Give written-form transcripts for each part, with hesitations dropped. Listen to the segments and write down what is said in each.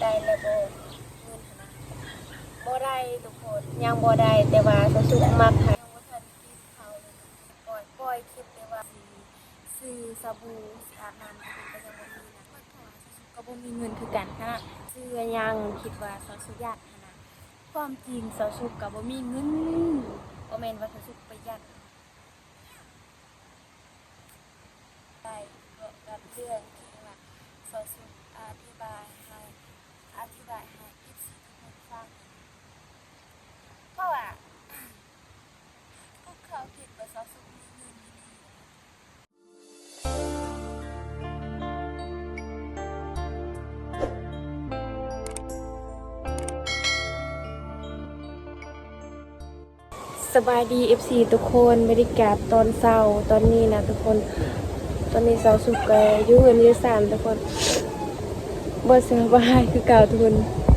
ได้แล้วบ่เงินหนะบ่ได้ทุกคนยังบ่ได้แต่ว่าสุกมักให้ยังบ่ทันกินข้าวเลยปล่อยคลิปแต่ว่าสิซื้อสบู่สิอาบน้ำทุกคนก็ยังบ่มีนะเพราะว่าสุกก็บ่มีเงินคือกันค่ะซื้อยังคิดว่าสุกอยากนะความจริงสุกก็บ่มีเงินบ่แม่นว่าสุกประหยัดได้กับเรื่องที่ว่าสุกอธิบายให้อีกสิทุกคนฟังเพราะว่าพวกเขาคิดว่าสุกมีเงินดีสบายดี FC ทุกคนบรรยากาศตอนเช้าตอนนี้นะทุกคนตอนนี้เช้าสุกอยู่เฮือนอยู่สามทุกคนบ่สบายคือเก่าทุกคน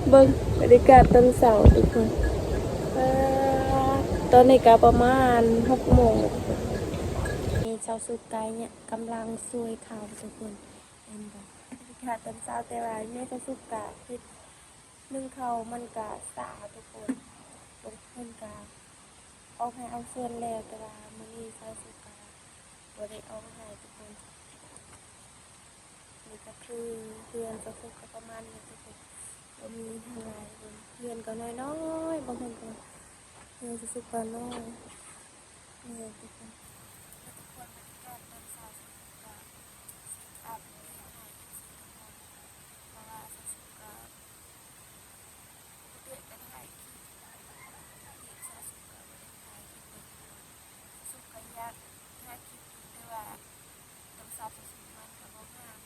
เบิ่งบรรยากาศตอนเช้าทุกคนตอนนี้ก็ประมาณ6 โมงนี่เช้าสุกเนี่ยกำลังซวยข้าวทุกคนเห็นบ่บรรยากาศตอนเช้าแต่ว่าเนี่ยเช้าสุกกะเฮ็ดนึ่งข้าวมันก็สะอาดทุกคนลงเพิ่นก็เอาให้เอาส่วนแล้วแต่ว่ามื้อนี้เช้าสุกก็บ่ได้เอาให้ทุกคนนี่ก็คือเพื่อนเช้าสุกก็ประมาณนี้ทุกคนบ่มีเท่าไหร่เพื่อนก็น้อยๆบางคนก็เพื่อนเช้าสุกก็น้อยนี่ทุกคนทุกคนบรรยากาศตอนเช้าสุกก็อาบน้ำให้ทุกคนเพราะว่าเช้าสุกก็เดือดกันให้สุกก็อยากคิดแต่ว่าตอนเช้าสุกมันก็บ่งาม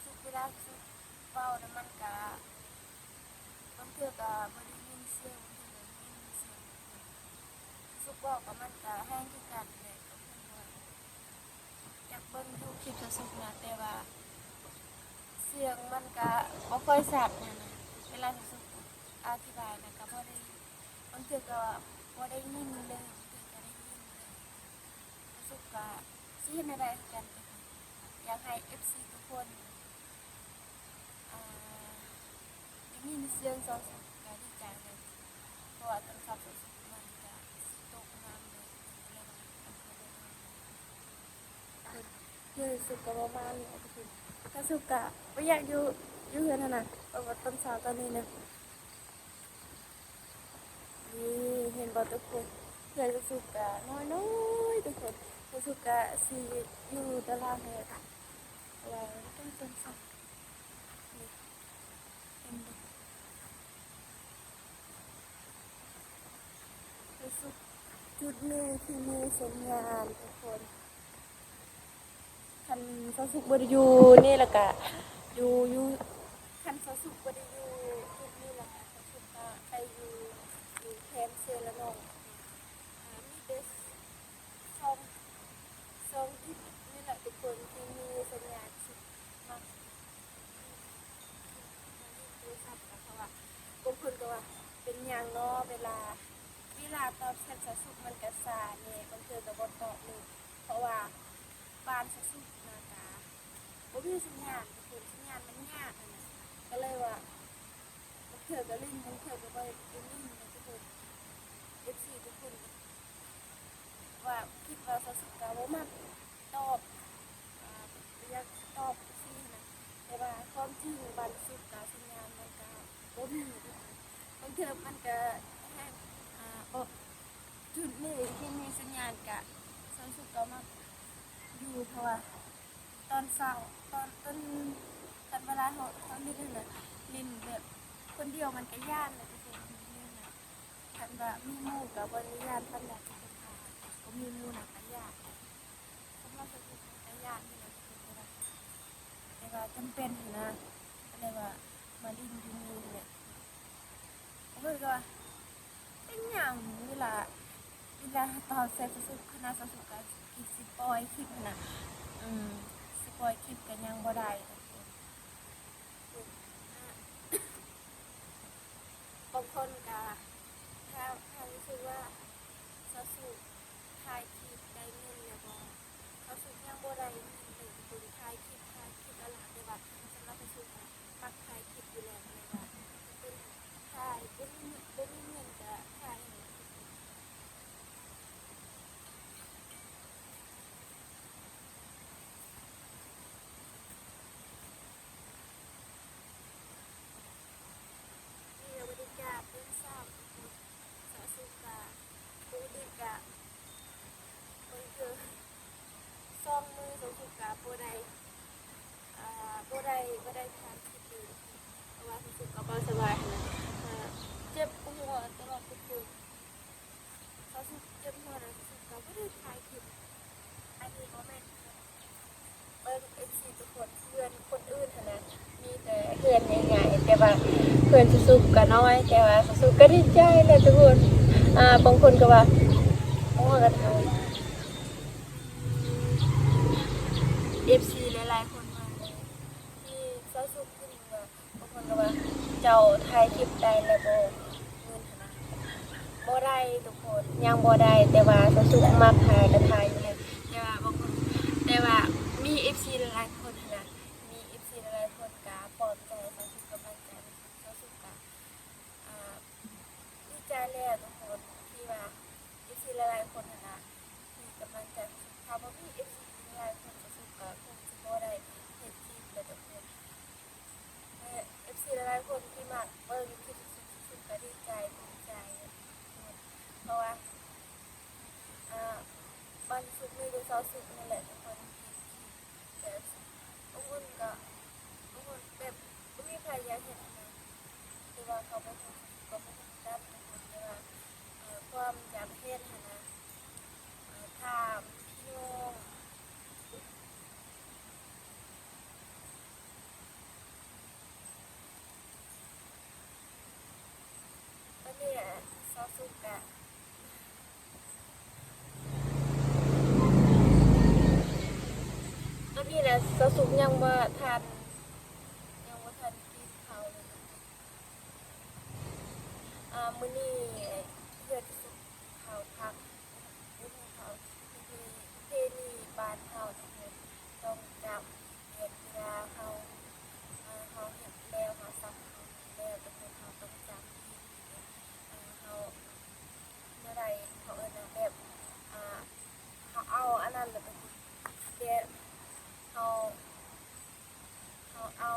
สุกเวลาสุกเว้าแล้วมันก็บางเทื่อก็บ่ได้ยินเสียงบางเทื่อก็ได้ยินเสียงสุกเว้ากับมันก็แฮงคือกันแหละก็เพิ่นว่าอยากเบิ่งดูคลิปสุกนะแต่ว่าเสียงมันก็บ่ค่อยชัดนะเวลาสุกอธิบายนะก็บ่ได้บางเทื่อก็บ่ได้ยินเลยบางเทื่อก็ได้ยินเลยสุกก็สิเฮ็ดแนวใดคือกันอยากให้ FC ทุกคนได้ยินเสียงสุกก็ดีใจเลยเพราะว่าตอนเช้าสุกมันก็สิตกน้ำเลยเลยว่ามันก็บ่งามคือสุกก็ประมาณนี้ทุกคนถ้าสุกก็บ่อยากอยู่เฮือนนั่นน่ะเพราะว่าตอนเช้าตอนนี้นะนี่เห็นบ่ทุกคนเพื่อนสุกก็น้อยๆทุกคนสุกก็สิอยู่ตารางเฮ็ดว่าต้นเช้านี่เห็นบ่สุกจุดหนึ่งที่มีสัญญาณทุกคนคันสุกบ่ได้อยู่นี่แล้วก็อยู่คันสุกบ่ได้อยู่จุดนี้แล้วก็สุกก็ไปอยู่แคมป์เซลนองมีเดสสองที่นี่แหละทุกคนที่มีสัญญาณสุกมากโทรศัพท์ก็เพราะว่าบางคนก็ว่าเป็นหยังเนาะเวลาตอบแชทสุกมันก็ช้าแน่บางเทื่อก็บ่ตอบเลยเพราะว่าบ้านสุกนะคะบ่มีสัญญาณทุกคนสัญญาณมันยากอะนะก็เลยว่าบางเทื่อก็ลิ้นบางเทื่อก็บ่ได้ลิ้นนะทุกคน FC ทุกคนว่าคิดว่าสุกก็บ่มักตอบอยากตอบสินะแต่ว่าความจริงบ้านสุกก็สัญญาณมันก็บ่มีบางเทื่อมันก็แฮงบ่จุดนี้ที่มีสัญญาณก็สุกก็มักอยู่เพราะว่าตอนเช้าตอนต้นกันเวลาเขาเล่นนั่นน่ะเล่นแบบคนเดียวมันก็ย้านนะทุกคนนี่นะคันว่ามีหมู่ก็บ่ได้ย้านปานใดทุกคนค่ะบ่มีหมู่น่ะก็ย้านสำหรับสุกก็ย้านนี่แหละทุกคนแต่ว่าจำเป็นนะก็เลยว่ามาลิ้นอยู่นี่แหละเพิ่นก็ว่าเป็นหยังเวลาตอนเสร็จสุกคณะสุกก็สิปล่อยคลิปน่ะสิปล่อยคลิปก็ยังบ่ได้บางคนก็ถ้ารู้สึกว่าสุกถ่ายคลิปได้เงินแล้วบ่สุกยังบ่ได้เงินเลยคุณถ่ายคลิปอะไรแต่ว่าสำหรับสุกมัก พื่อนง่ายๆแต่ว่าเพื่อนสุกก็น้อยแต่ว่าสุกก็ดีใจแหละทุกคนบางคนก็ว่าโอ้ก็ทำ FC หลายๆคนมาเลยที่สุกขึ้นว่าบางคนก็ว่าเจ้าถ่ายคลิปได้แล้วบ่เงินหั้นนะบ่ได้ทุกคนยังบ่ได้แต่ว่าสุกมักถ่ายก็ถ่ายอยู่แล้วแต่ว่าบางคนแต่ว่ามี FC หลายๆคนหั้นนะมี FC หลายๆคนก็ปลอบใจสุกกำลังใจสุกก็อ่า ดีใจแล้วทุกคนที่ว่าเอฟซีหลายๆคนนะที่กำลังใจถ้าว่ามีเอฟซีหลายๆคนจะสู้กับคงจะบ่ได้เห็นทีมเลยทุกคนเอฟซีหลายๆคนที่มาเบิ่งคลิปสุดก็ดีใจภูมิใจเพราะว่าบางสุดมีดูเศร้าสุดนั่นแหละทุกคนแต่บางคนก็บางคนแบบไม่มีใครอยากเห็นนะคือว่าเขาเป็นคนก็ไม่ได้รับทุกคนแต่ว่าความอยากเห็นนะถามพี่น้องก็เนี่ยซอสุกะก็นี่แหละซอสุกยังว่าทันกินข้าวเลยมื้อนี้เพื่อนสุกข้าวพักมื้อนี้ข้าวที่เพนีบ้านข้าวทุกคนต้องจับเห็ดเวลาเขาเห็ดแล้วเขาซักเขาแล้วทุกคนเขาต้องจับเขาเมื่อไรเขาแบบเขาเอาอันนั้นเลยเป็นเดี๋ยวเขาเขาเอา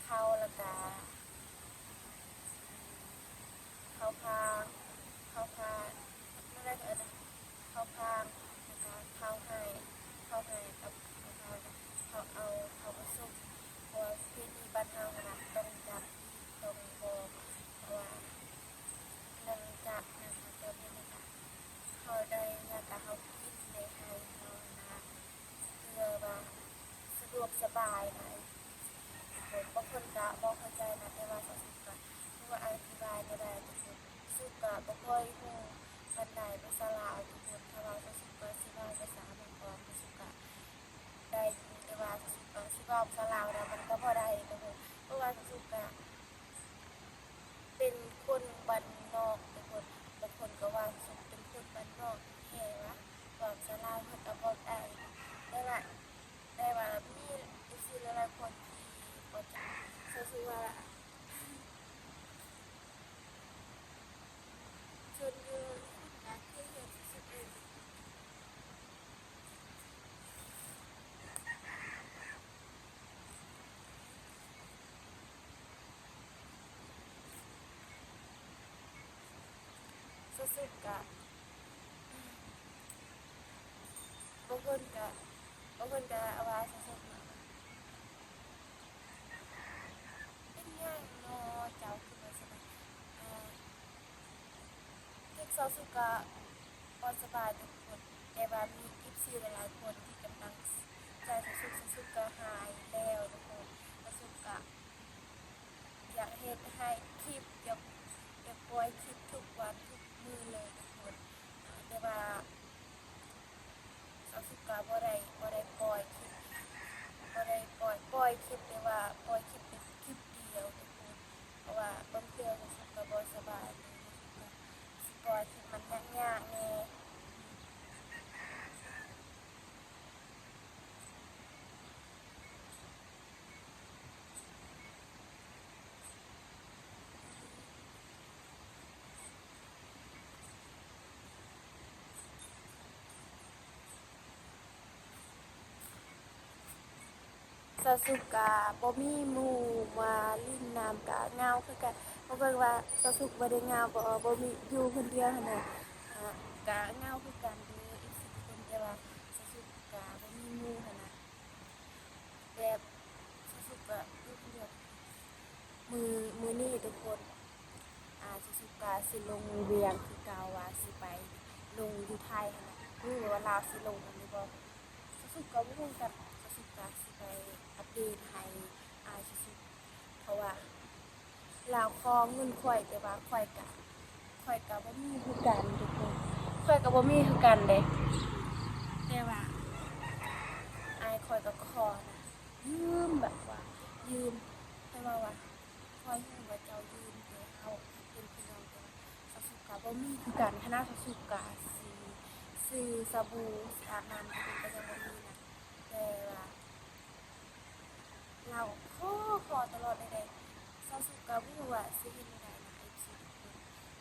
เข้าแล้วก็เขาพาไม่ได้เขาพาแล้วก็เข้าให้กับเขาเอาเขาผสมเพราะที่นี่บ้านเฮานะต้องจับต้องบอกเพราะว่านั่งจับนะคะเจ้าพี่นะคะเขาได้งานแต่เขาคิดในไทยเขานะเพื่อว่าสะดวกสบายนะบางคนก็บอกเข้าใจนะแต่ว่าเขาสุดก็คือว่าอธิบายไม่ได้ทุกคนสุดก็บ่ค่อยฮู้ปานใดภาษาลาวทุกคนถ้าว่าเขาสุดก็สิเว้าภาษาบางกอกเขาสุดก็ได้อยู่แต่ว่าเขาสุดก็สิเว้าภาษาลาวแล้วมันก็บ่ได้ทุกคนเพราะว่าเขาสุดก็เป็นคนบ้านนอกทุกคนบางคนก็ว่าสุดเป็นคนบ้านนอกแท้วะเว้าภาษาลาวเพิ่นก็บ่ได้แต่ว่ามีสิหลายๆคนที่บ่จักคือว่าชนยืนนะที่เห็นสุดเองสุดๆกะบางคนก็ว่าสุดๆเป็นยังเนาะเจ้าคือว่าสบายที่ซอสุกะบ่สบายทุกคนแต่ว่ามี14หลายๆคนที่กำลังใจสุดๆก็หายแล้วทุกคนสุกะอยากเฮ็ดให้คลิปอยากปล่อยคลิปทุกวันทุกมื้อเลยทุกคนแต่ว่าสุกะบ่ได้ปล่อยคลิปบ่ได้ปล่อยคลิปแต่ว่าปล่อยคลิปเป็นคลิปเดียวทุกคนเพราะว่าบางเทื่อสุกะบ่สบายสิปล่อยคลิปมันยากๆแน่สุกะบ่มีหมู่มาลิ้นน้ำกะเหงาคือกันเพราะว่าสุกบ่ได้เหงาบ่มีอยู่คนเดียวหั่นน่ะกะเหงาคือกันเด้ออีก4คนแต่ว่าสุกะบ่มีหมู่หั่นน่ะแบบสุกะอยู่คนเดียวมื้อนี้ทุกคนสุกะสิลงเวียงคือเก่าว่าสิไปลงอยู่ไทยหั่นน่ะว่าลาวสิลงหรือบ่สุกะบ่ฮู้กันสุกะ ก็สิไปอัปเดตให้อายสุดๆเพราะว่าลาวคอเงินข่อยแต่ว่าข่อยก็บ่มีคือกันทุกคนข่อยก็บ่มีคือกันเด้แต่ว่าอายข่อยก็ขอนะยืมแบบว่ายืมให้ว่าข่อยฮู้ว่าเจ้ายืมแต่เฮาเป็นพี่น้องกันสสุกะบ่มีคือกันคณะสสุกะสิซื้อสบู่สิอาบน้ำก็ยังบ่มีนะแต่ว่าเราขอตลอดเลยสสุกะบ่รู้ว่าสิเฮ็ดจั่งใดนะ FC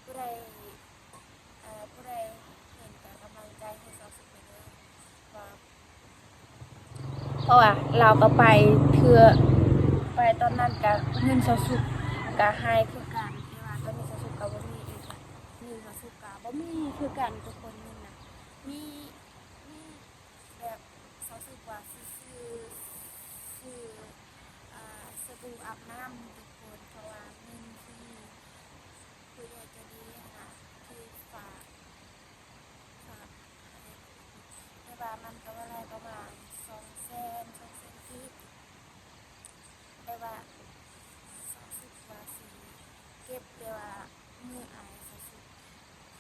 ผู้ใดผู้ใดเห็นก็กำลังใจให้สสุกะเด้อว่า เพราะว่าเราก็ไปเทื่อไปตอนนั้นก็เงินสุกก็ให้คือกันแต่ว่าตอนนี้สุกก็บ่มีอีกเงินสุกก็บ่มีคือกันทุกคนนึงน่ะมีแบบสุกว่าซื้อสบู่อาบน้ำทุกคนเพราะว่าเงินที่ผู้ใหญ่ใจะดีนะที่ฝากแต่ว่ามันก็ว่าอะไรประมาณ200,000กีบแต่ว่าสุกว่าสิเก็บแต่ว่ามืออายสุก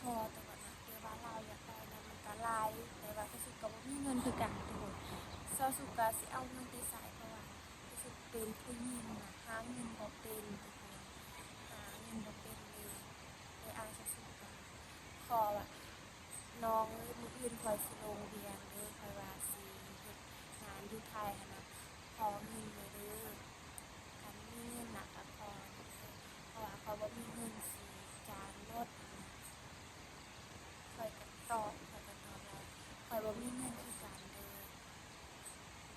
พอแต่ว่านะแต่ว่าเราอยากได้นะมันก็หลายแต่ว่าสุกก็บ่มีเงินคือกันทุกคนสุกก็สิเอาเงินไปใส่เพราะว่าสุกเป็นผู้หญิงนะหาเงินบ่เป็นทุกคนหาเงินบ่เป็นเลยแต่อายสุกก็ขอว่าน้องมื้ออื่นข่อยสิลงเรียนเด้อข่อยว่าสิเฮ็ดงานอยู่ไทยหั้นนะขอเงินเลยเด้อคันมีเงินน่ะก็ขอเด้อเพราะว่าเขาบ่มีเงินสิจ่ายรถหั้นนะข่อยก็ตอบแล้วข่อยบ่มีเงินคือกันเด้อ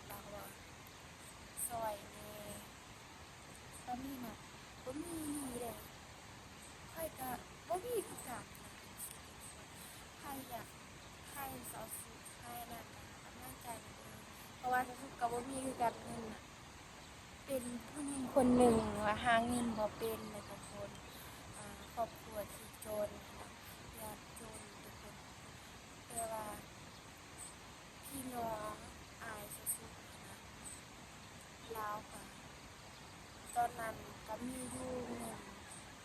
เราก็ว่าซอยแหน่ตอนนี้น่ะบ่มีเด้ข่อยก็บ่มีคือกันนะใครอยากให้สอสุให้นั่นก็กำลังใจหน่อยเด้อเพราะว่าสอสุก็บ่มีคือกันเงินน่ะ เป็นผู้หญิงคนหนึ่งว่าหาเงินบ่เป็นเลยทุกคนครอบครัวที่จนนะยากจนทุกคนแต่ว่าพี่น้องอายสุดๆนะลาวก็ตอนนั้นก็มีอยู่เงิน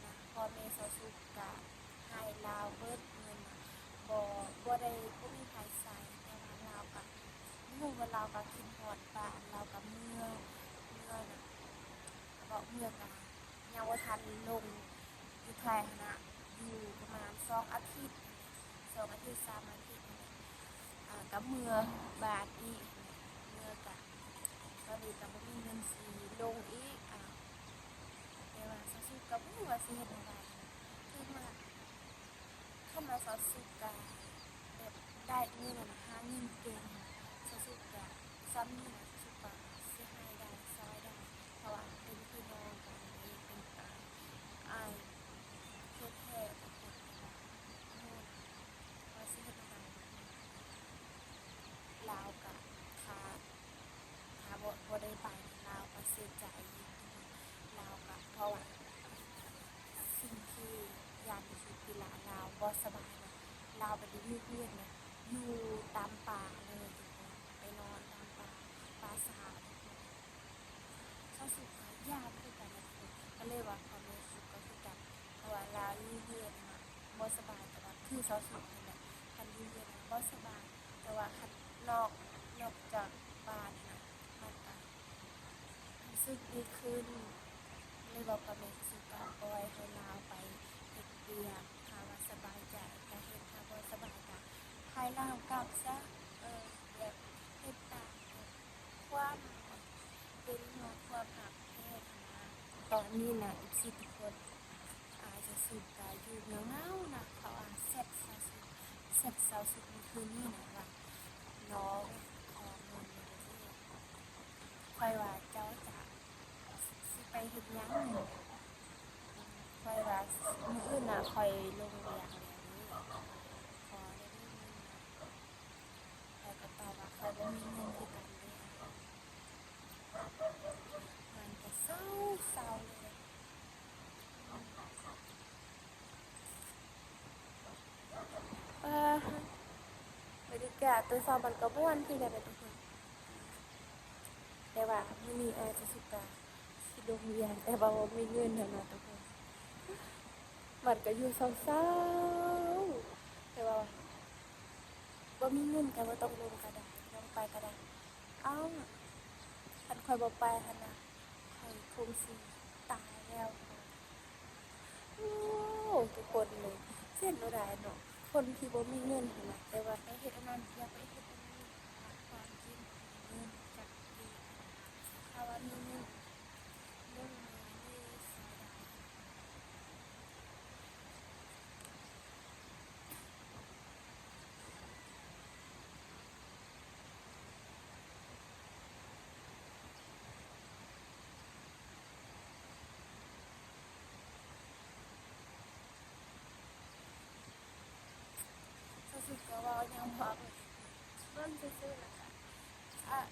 นะพ่อแม่สุดๆก็ให้ลาวเบิดเงินนะบ่ได้บ่มีไผใช้แต่ว่าลาวก็รู้ว่าลาวก็คิดฮอดบ้านลาวก็เมื่อน่ะ บอกเมื่อกันยังว่าทันลงอยู่ไทยนะอยู่ประมาณ2 อาทิตย์3 อาทิตย์กับเมื่อบาทอีกเมื่อกันตอนนี้ก็บ่มีเงินสีลงอีกแต่ว่าสสุกับบ่รู้ว่าสิเฮ็ดจั่งใดคือมาเข้ามาสสุกะแบบได้เงินน่ะหาเงินเก่งสสุกะซ้ำนี่น่ะสสุกะสิให้ได้ซอยได้เพราะว่าเป็นพี่น้องกันนี่เป็นอายแท้ๆกับคนโน่นว่าสิเฮ็ดจั่งใดลาวก็ถ้าบ่ได้ไปลาวก็เสียใจอีกลาวก็เพราะว่าสิ่งที่ยากที่สุดคือลาวบ่สบายนะลาวบ่ได้อยู่เรือนนะอยู่ตามป่าเลยทุกคนไปนอนตามป่าสาทุกคนสุดก็ยากคือกันนะทุกคนก็เลยว่าความรู้สึกก็คือกันเพราะว่าลาวอยู่เรือนน่ะบ่สบายแต่ว่าคือสุดนั่นแหละคันอยู่เรือนน่ะบ่สบายแต่ว่าคันนอกจากบ้านนะมันก็รู้สึกดีขึ้นเลยบอกกับแม่สุก็ปล่อยให้ลาวไปเฮ็ดเวียกถ้าว่าสบายใจก็เฮ็ดถ้าบ่สบายก็ให้ลาวกลับซะแบบเฮ็ดตามความเป็นห่วงความหักแท้นะตอนนี้น่ะอีกสิทุกคนอาจจะสุดก็อยู่เหงาๆนะเขาเสร็จเซาสุดในคืนนี้นะว่าน้องขอเงินเลยเด้อค่อยว่าเจ้าจะสิไปเฮ็ดหยังนี่ค่อยว่ามื้ออื่นน่ะค่อยลงเรียนแล้วนี้ขอได้เด้อเงินน่ะข้อยก็ตอบว่าข้อยบ่มีเงินคือกันเด้มันก็เศร้าเลยบรรยากาศตอนเช้ามันก็ม่วนคือกันนะทุกคน แต่ว่ามื้อนี้อาจจะสุกาสิลงเรียนแต่ว่าบ่มีเงินหั่นน่ะทุกคนมันก็อยู่เศร้าๆแต่ว่าบ่มีเงินก็บ่ต้องลงก็ได้ลงไปก็ได้เอ้าคันข้อยบ่ไปหั่นน่ะข้อยคงสิตายแล้วโอ้ทุกคนเลยเส้นบ่ได้เนาะคนที่บ่มีเงินหั่นน่ะแต่ว่าไปเฮ็ดอันนั้นอยากไปเฮ็ดอันนี้หาความจริงเงินจักดีถ้าว่ามีเงินเรื่องนี้เสียดาย รู้สึกว่ายังพอเบิ่งซื่อๆนะคะ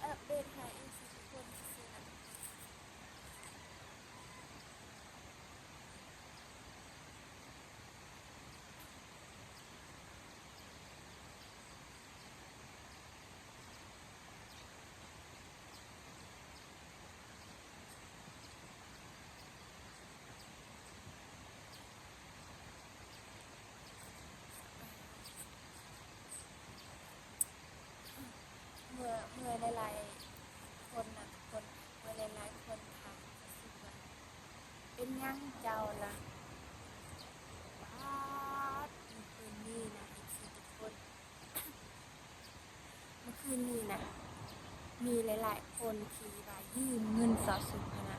อัปเดตให้อีกสิทุกคนซื่อๆนะเมื่อหลายๆคนนะทุกคนเมื่อหลายๆคนถามรู้สึกว่าเป็นยังเจ้านะป๊าดเมื่อคืนนี้นะอีกสิทุกคนเมื่อคืนนี้นะมีหลายๆคนที่ว่ายืมเงินสอสุขนะ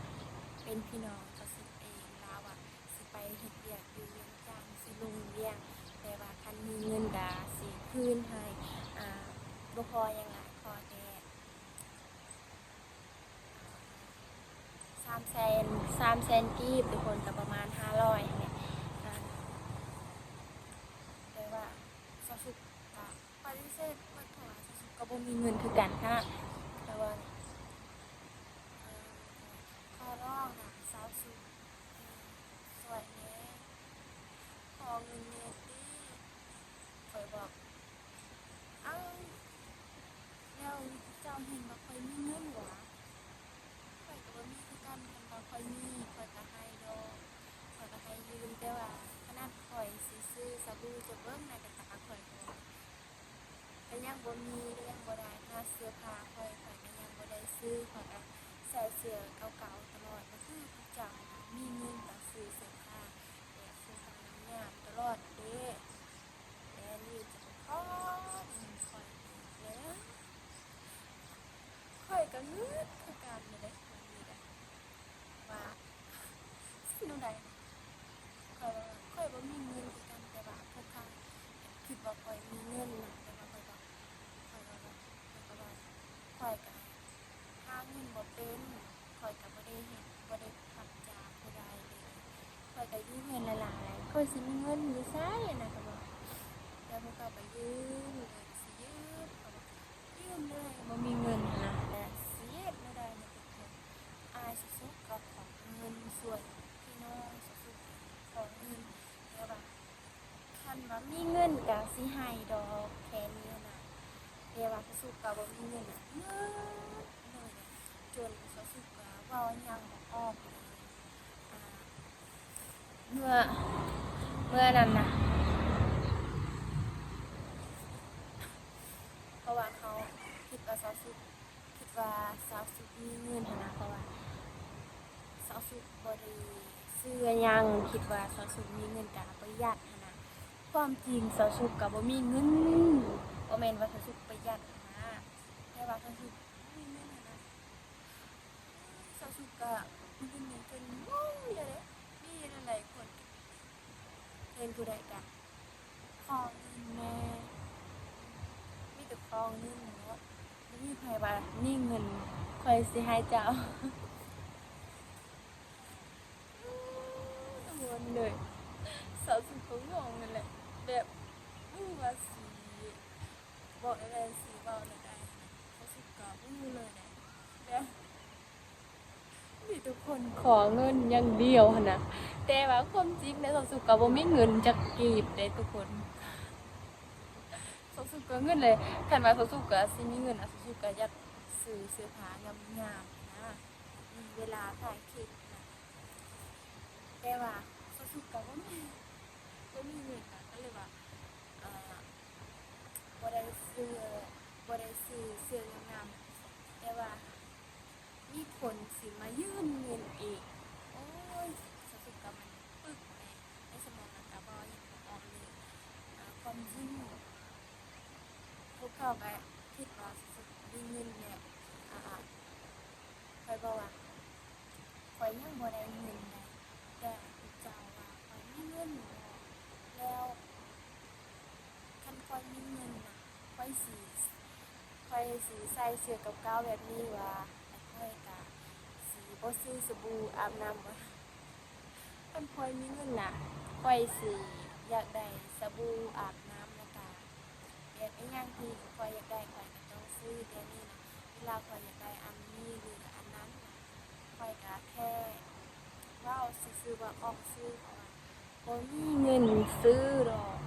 เป็นพี่น้องสอสุขเองลาวอ่ะสิไปเฮ็ดเวียกอยู่เวียงจันทน์สิลงเวียงแต่ว่าคันมีเงินกะสิคืนให้อ่าบ่พอยังไงพอแต่300,000กีบทุกคนก็ประมาณ500เนี่ยอ่าแต่ว่าสอสุขก็ปฏิเสธเบิดเพราะว่าสอสุขก็บ่มีเงินคือกันค่ะแต่ว่าเอ่อขอร้องนะสาวสุขสวยแหน่ขอเงินแหน่ติข้อยบอกเอ้าแล้วเจ้าเห็นว่าข้อยมีเงินหวะ ข้อยก็บ่มีคือกันคันว่าข้อยมีข้อยก็ให้ดอกข้อยก็ให้ยืมแต่ว่าขนาดข้อยสิซื้อสบู่จะเบิ่งในกระตาข้อยก็ยังบ่มีก็ยังบ่ได้ค่าเสื้อผ้าข้อยก็ยังบ่ได้ซื้อข้อยก็ใส่เสื้อเก่าๆตลอดก็คือเขาเจ้าน่ะมีเงินก็ซื้อเสื้อผ้าแต่ซื้อผ้างามๆตลอดเด้แต่นี่จะบ่พอเงินข้อยอีกแล้วข้อยก็เงือดคือกันนั่นแหละวันนี้แหละ ว่าสิแนวใดข้อยบ่มีเงินคือกันแต่ว่าทุกครั้งคิดว่าข้อยมีเงินนะแต่ว่าข้อยก็ว่าข้อยก็หาเงินบ่เป็นข้อยก็บ่ได้เฮ็ดบ่ได้รับจ้างผู้ใดเลยข้อยก็อยู่เฮือนหลายๆข้อยสิมีเงินอยู่ไสนะก็บอกแล้วเพิ่นก็ไปยืมสิยืมก็บอกยืมเลยบ่มีเงินหั้นนะแต่สิเฮ็ดแนวใดนะทุกคน อายสุดๆก็ของเงินส่วนพี่น้องสุดๆของเงินแล้วแบบคันว่ามีเงินก็สิให้ดอกแค่นี้นะเรียกว่าสุดๆก็บ่มีเงินอ่ะเงินเลยจนสุดๆก็เว้าหยังบ่ออกเลยอ่าเมื่อเมื่อนั้นน่ะเพราะว่าเขาคิดว่าสาวสุดคิดว่าสาวสุดมีเงินหั้นนะเพราะว่า สาวสุขบ่ได้ซื้อหยังคิดว่าสาวสุขมีเงินก็ประหยัดหั้นนะความจริงสาวสุขก็บ่มีเงินบ่แม่นว่าสาวสุขประหยัดหั้นนะแต่ว่าสาวสุขบ่มีเงินหั้นนะสาวสุขก็มีเงินหยังจนงงเลยเด้มีหลายๆคนเห็นผู้ใดก็ขอเงินแหน่มีแต่ขอเงินเนาะบ่มีไผว่ามีเงินข้อยสิให้เจ้า วนเลยสาวสุดเขางงนั่นแหละแบบว่าสีบอกอะไรสีเบาอะไรเขาสุดกาบูเลยนะแบบมีทุกคนขอเงินอย่างเดียวหั่นนะแต่ว่าความจริงในสาวสุดกาบ่มีเงินจักกีบได้ทุกคนสาวสุดกาเงินเลยคันว่าสาวสุดกาสิมีเงินสาวสุดกาอยากซื้อเสื้อผ้างามๆ าถ่ายคลิปนะแต่ว่าสุดๆก็บ่มีเงินนะก็เลยว่าเอ่อบ่ได้ซื้อบ่ได้ซื้อเสื้องามๆแต่ว่ามีคนสิมายืมเงินอีกโอ้ยสุดๆก็มันปึกในสมองมันก็บ่ยังบ่ออกเลยความจริงพวกเขาก็คิดว่าสุดๆมีเงินเนี่ยข้อยบอกว่าข้อยยังบ่ได้เงินเลยแต่ผู้เจ้าว่าข้อยมีเงินแล้วคันข้อยมีเงินน่ะข้อยสิใส่เสื้อเก่าๆแบบนี้ว่าแล้วข้อยก็สิบ่ซื้อสบู่อาบน้ำบ่คันข้อยมีเงินน่ะข้อยสิอยากได้สบู่อาบน้ำแล้วก็แบบอีหยังที่ข้อยอยากได้ข้อยก็ต้องซื้อเดี๋ยวนี้นะเวลาข้อยอยากได้อันนี้หรืออันนั้นน่ะข้อยก็แค่เว้าซื่อๆว่าออกซื้อเพราะว่าบ่มีเงินซื้อดอก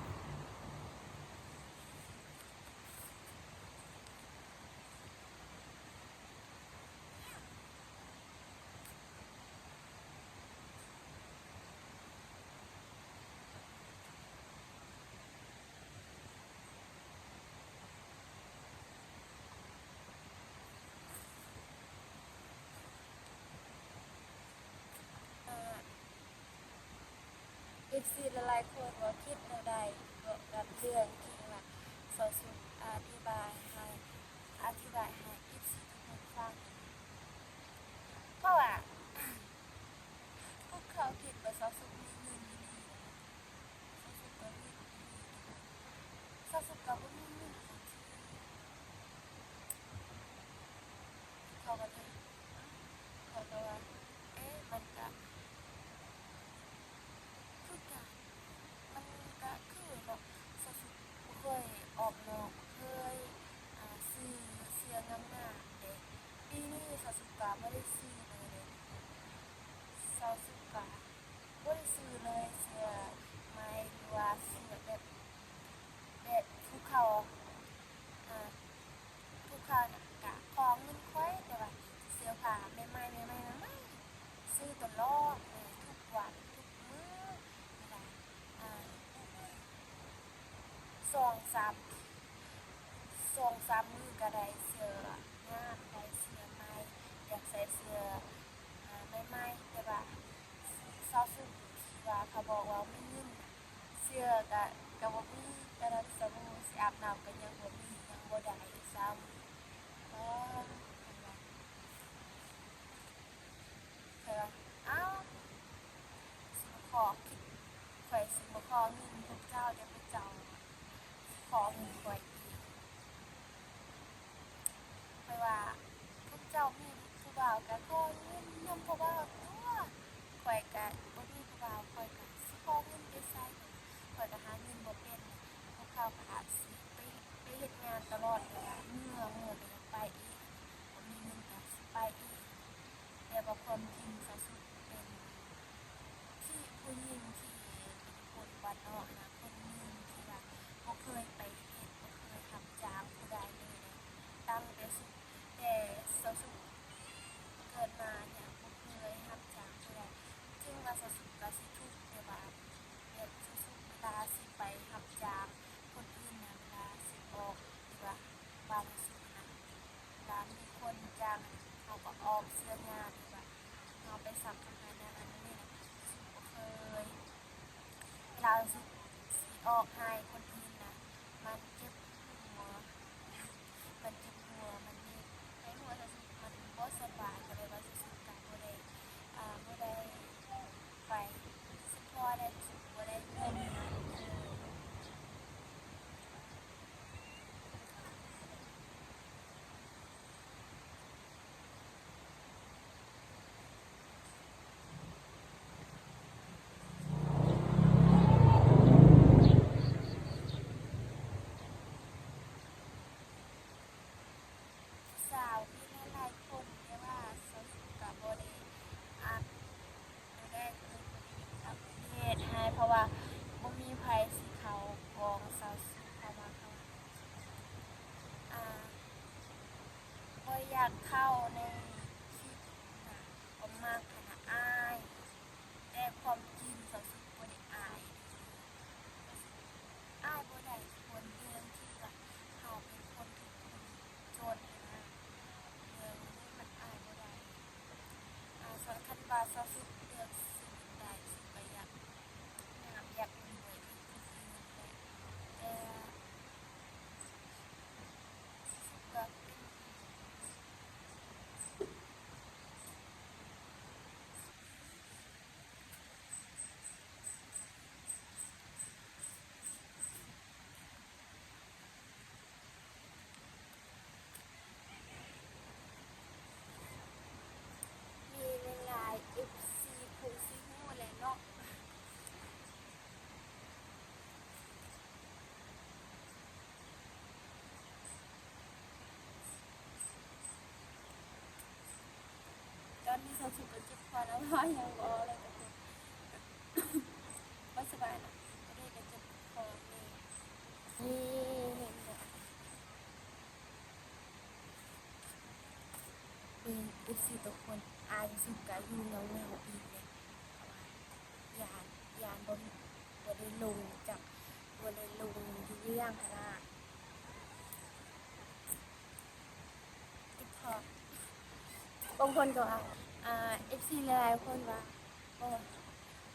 FC หลายๆคนว่าคิดแนวใดเกี่ยวกับเรื่องที่ว่าสอสุอธิบายให้ FC ทุกคนฟังเพราะว่าพวกเขาคิดว่าสอสุมีเงินดีสอสุก็มีสอสุก็บ่มีเงินเขาก็เลยเขาก็ว่ามันก็คือกันมันก็คือเนาะสอสุบ่เคยออกนอกเคยซื้อเสื้องามๆเด้ปีนี้สอสุก็บ่ได้ซื้อเลยเด้สอสุก็บ่ได้ซื้อเลยเสื้อใหม่หรือว่าเสื้อแบบภูเขาอ่าภูเขาน่ะก็ของเงินข้อยแต่ว่าเสื้อผ้าใหม่ๆๆๆซื้อตลอดเลยทุกวันทุกมื้อนี่ล่ะอ่าสองสามมื้อก็ได้เสื้องามได้เสื้อใหม่อยากใส่เสื้อใหม่ๆแต่ว่าซอสุที่ว่าเขาบอกว่ามีเงินน่ะเสื้อก็บ่มีแต่ละสบู่สิอาบน้ำก็ยังบ่มียังบ่ได้ซ้ำเพิ่นว่าข้อยว่าอ้าวสิมาขอคิดข้อยสิมาขอเงินพวกเจ้าเดี๋ยวพวกเจ้าขอเงินข้อยอีก ข้อยว่าพวกเจ้ามีผู้บ่าวก็ขอเงินนำผู้บ่าวตั่วข้อยก็บ่มีผู้บ่าวข้อยก็สิขอเงินไปไสข้อยก็หาเงินบ่เป็นพวกเขาก็อาจสิไปเฮ็ดงานตลอดเวลามื้อก็ยังไปอีกบ่มีเงินก็สิไปอีกแต่ว่าความจริงก็สุดเป็นที่ผู้หญิงที่เป็นคนบ้านนอกนะคนหนึ่งที่ว่าบ่เคยไปเฮ็ดบ่เคยรับจ้างผู้ใดเลยนะตั้งแต่สาวสุเกิดมาเนี่ยบ่เคยรับจ้างผู้ใดถึงว่าสาวสุก็สิทุกข์แต่ว่าแบบสาวสุเวลาสิไปรับจ้างคนอื่นน่ะเวลาสิออกหรือว่าบ้านสาวสุน่ะเวลามีคนจ้างเขาก็ออกเสื้องานหรือว่าเราไปสัมภาระนั่นอันนี้น่ะสาวสุบ่เคยเวลาสาวสุสิออกให้คนอื่นน่ะมันเจ็บหัวมันเจ็บหัวมันเจ็บในหัวสาวสุมันบ่สบายก็เลยว่าสาวสุก็บ่ได้ไปสิพอได้สาวสุบ่ได้เงินนั้นผู้สาวมีหลายๆคนแต่ว่าสาวสุก็บ่ได้อัปบ่ได้เพิ่นบ่ได้อัปเดตให้เพราะว่าบ่มีไผสิเข้าของสาวสุเพราะว่าเขาอ่า บ่อยากเข้าในคลิปนะประม สาวสุขก็เจ็บคอแล้วว่ายังบ่เลยทุกคนบ่สบายนะบ่ได้ก็เจ็บคอนี่เห็นบ่เป็น14ทุกคนอายสุขก็อยู่เงาๆอีกเลยยานยานบ่ได้ลงจากบ่ได้ลงอยู่เรื่องหั่นน่ะติดพอบางคนก็ว่าFC หลายๆคนว่าบ่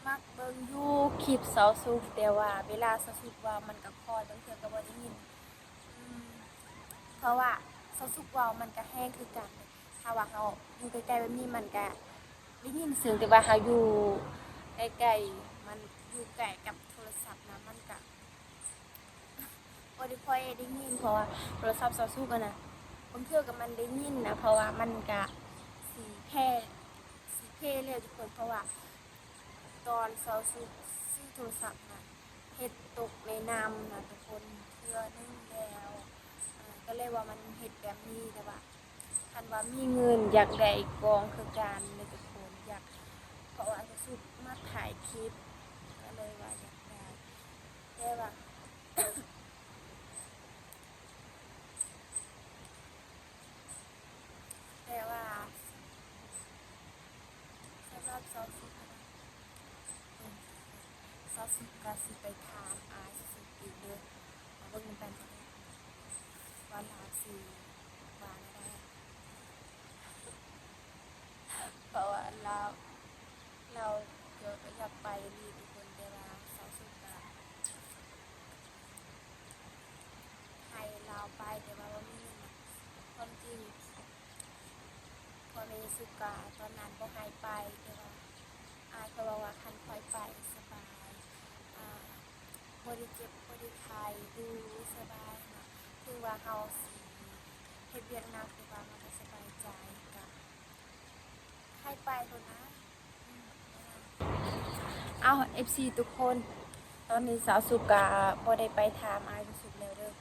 มักเบิ่งอยู่คลิปสาวสุขแต่ว่าเวลาสาวสุขว่ามันก็คอยบางเทื่อก็บ่ได้ยินอืมเพราะว่าสาวสุขเว้ามันก็แฮงคือกันถ้าว่าเฮาอยู่ใกล้ๆแบบนี้มันก็ได้ยินเสียงแต่ว่าเฮาอยู่ใกล้ๆมันอยู่ใกล้กับโทรศัพท์นะมันก็บ่ได้ค่อยได้ยินเพราะว่าโทรศัพท์สาวสุขอะนะบางเทื่อก็มันได้ยินนะเพราะว่ามันก็สิแพร่เร็วทุกคนเพราะว่า ตอนเซาซื้อโทรศัพท์นะเฮ็ดตกในน้ำนะทุกคนเทื่อนึงแล้วก็เลยว่ามันเฮ็ดแบบนี้แต่ว่าคันว่ามีเงินอยากได้กองคือการเลยทุกคนอยากเพราะว่าจะสุดมาถ่ายคลิปก็เลยว่าอยากได้แต่ว่า แต่ว่าสำหรับซอสสุดนะซอสสุดก็สิไปทานสุดอีกเด้อมาเบิ่งนำกันว่าลาวสิว่าได้ เพราะว่าเราเดี๋ยวก็อยากไปรีทุกคนแต่ว่าเสาร์สุดก็ให้เราไปแต่ว่าบ่มีเงินนะความจริงพอมีสุกาตอนนั้นบ่ให้ไปแต่ว่าเขาบอกว่าคันคอยไปสบายอ่าบ่ได้เจ็บบ่ได้ไข้ดูสบายนะคือว่าเฮาสิเฮ็ดเวียกหนักแต่ว่ามันก็สบายใจก็ให้ไปโลดนะอืม เอา FC ทุกคนตอนนี้สาวสุกาบ่ได้ไปถามอายสุดแล้วเด้อ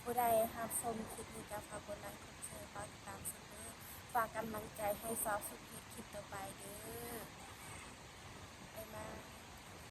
ผู้ใดรับชมคลิปนี้ก็ฝากกดไลค์กดแชร์ฝากติดตามเสมอฝากกำลังใจให้สาวสุขเฮ็ดคลิปต่อไปเด้อบ๊ายบาย